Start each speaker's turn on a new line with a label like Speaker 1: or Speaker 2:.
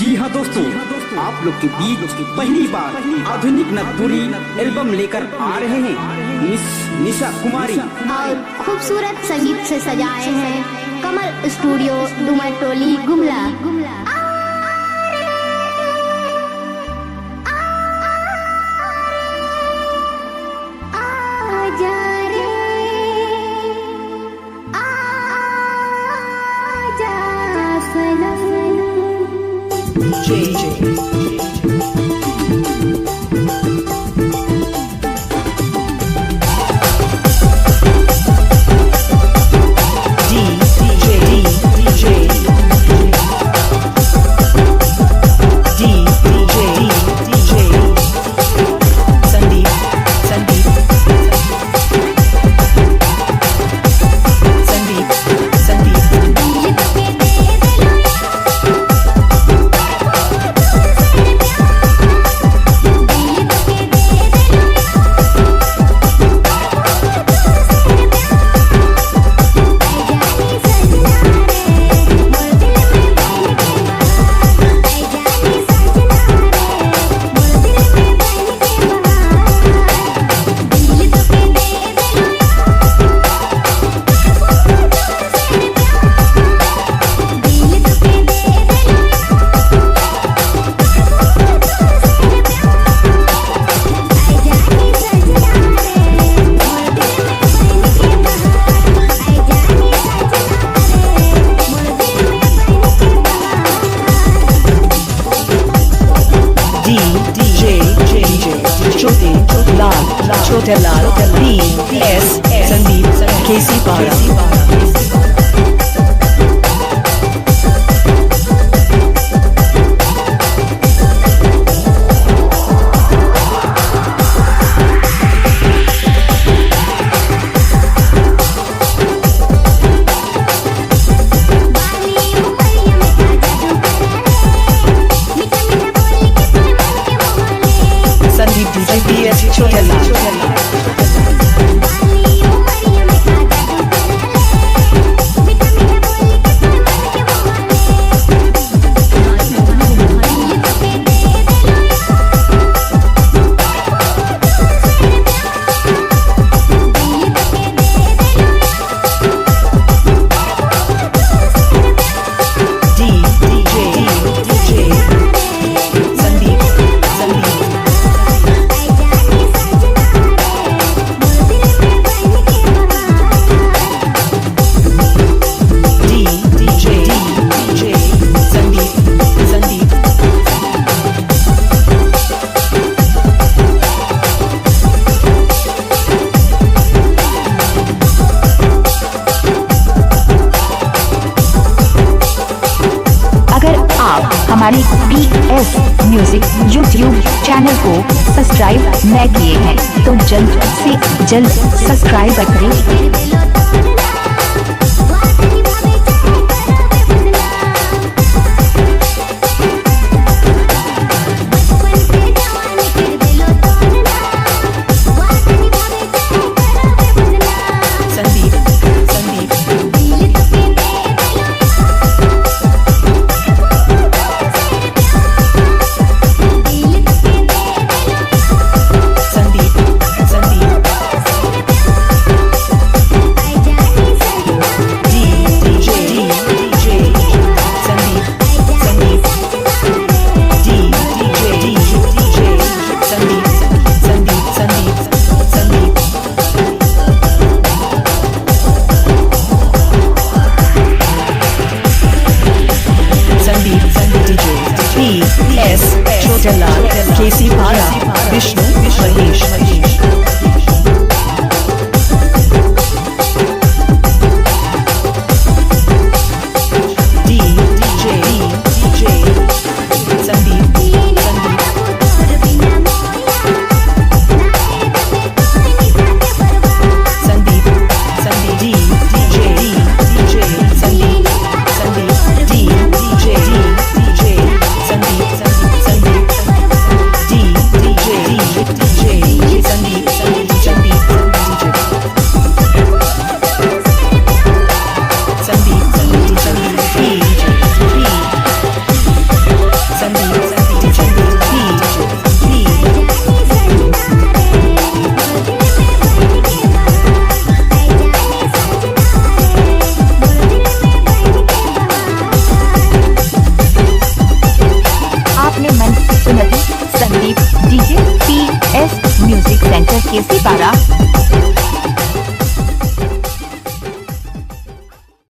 Speaker 1: जी हाँ दोस्तों, आप लोग के बीच पहली बार आधुनिक नवपुरी एल्बम लेकर आ रहे हैं मिस निशा कुमारी
Speaker 2: और खूबसूरत संगीत से सजाए हैं कमल स्टूडियो डुमरटोली गुमला।
Speaker 3: छोटे लाल PS संदीप केसी पारा।
Speaker 4: हमारे PS म्यूजिक YouTube चैनल को सब्सक्राइब न किए हैं तो जल्द से जल्द सब्सक्राइब करें।
Speaker 3: छोटे लाल केसी पारा विष्णु महेश संदीप
Speaker 4: केसी पारा।